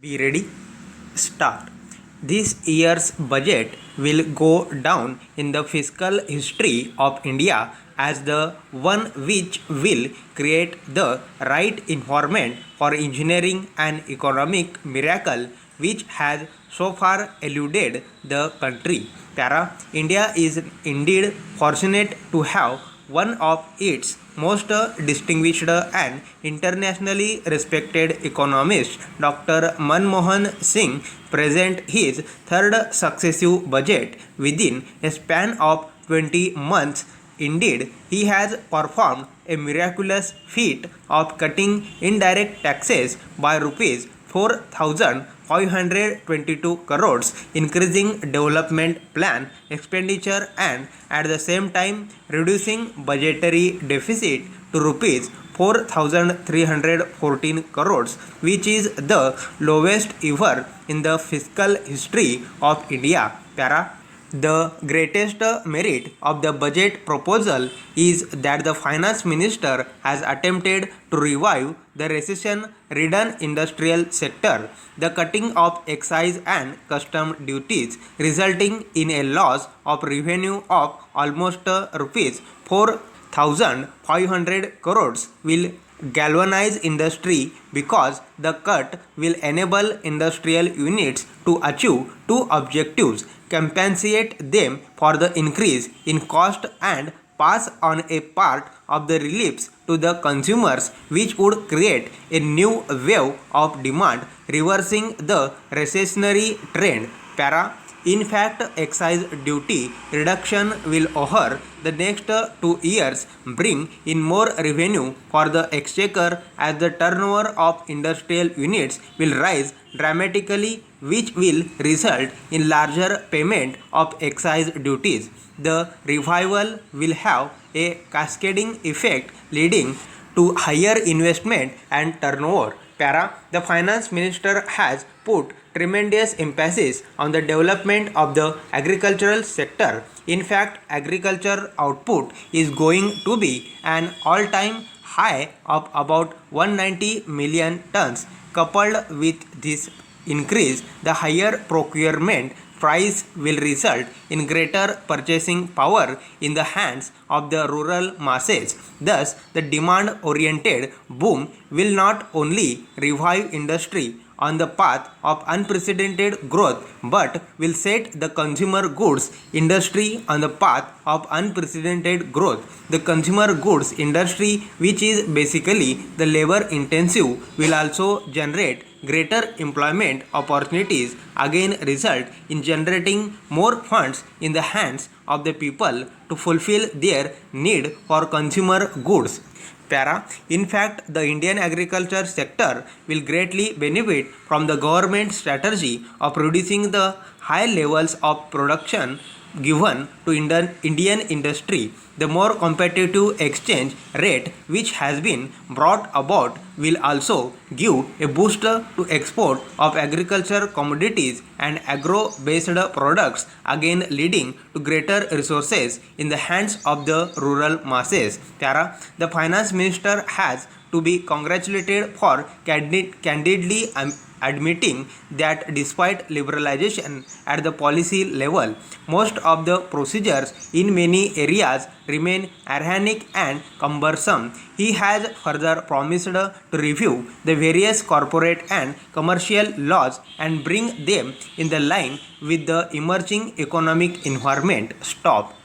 We ready? Start. This year's budget will go down in the fiscal history of India as the one which will create the right environment for engineering an economic miracle which has so far eluded the country. Para, India is indeed fortunate to have one of its most distinguished and internationally respected economist, Dr. Manmohan Singh, present his third successive budget within a span of 20 months. Indeed, he has performed a miraculous feat of cutting indirect taxes by rupees 4,522 crores, increasing development plan expenditure and at the same time reducing budgetary deficit to rupees 4,314 crores, which is the lowest ever in the fiscal history of India. Para. The greatest merit of the budget proposal is that the finance minister has attempted to revive the recession-ridden industrial sector. The cutting of excise and custom duties resulting in a loss of revenue of almost rupees 4,500 crores will galvanize industry because the cut will enable industrial units to achieve two objectives: compensate them for the increase in cost and pass on a part of the reliefs to the consumers, which would create a new wave of demand, reversing the recessionary trend. Para. In fact, excise duty reduction will over the next 2 years bring in more revenue for the exchequer as the turnover of industrial units will rise dramatically, which will result in larger payment of excise duties. The revival will have a cascading effect leading to higher investment and turnover. Para. The finance minister has put tremendous emphasis on the development of the agricultural sector. In fact, agriculture output is going to be an all-time high of about 190 million tons. Coupled with this increase, the higher procurement price will result in greater purchasing power in the hands of the rural masses. Thus, the demand-oriented boom will not only revive industry on the path of unprecedented growth but will set the consumer goods industry on the path of unprecedented growth. The consumer goods industry, which is basically the labor intensive, will also generate greater employment opportunities, again result in generating more funds in the hands of the people to fulfill their need for consumer goods. Para. In fact, the Indian agriculture sector will greatly benefit from the government strategy of producing the high levels of production given to Indian industry. The more competitive exchange rate which has been brought about will also give a boost to export of agriculture commodities and agro-based products, again leading to greater resources in the hands of the rural masses. Para. The finance minister has to be congratulated for candidly admitting that despite liberalization at the policy level, most of the procedures in many areas remain archaic and cumbersome. He has further promised to review the various corporate and commercial laws and bring them in the line with the emerging economic environment. Stop.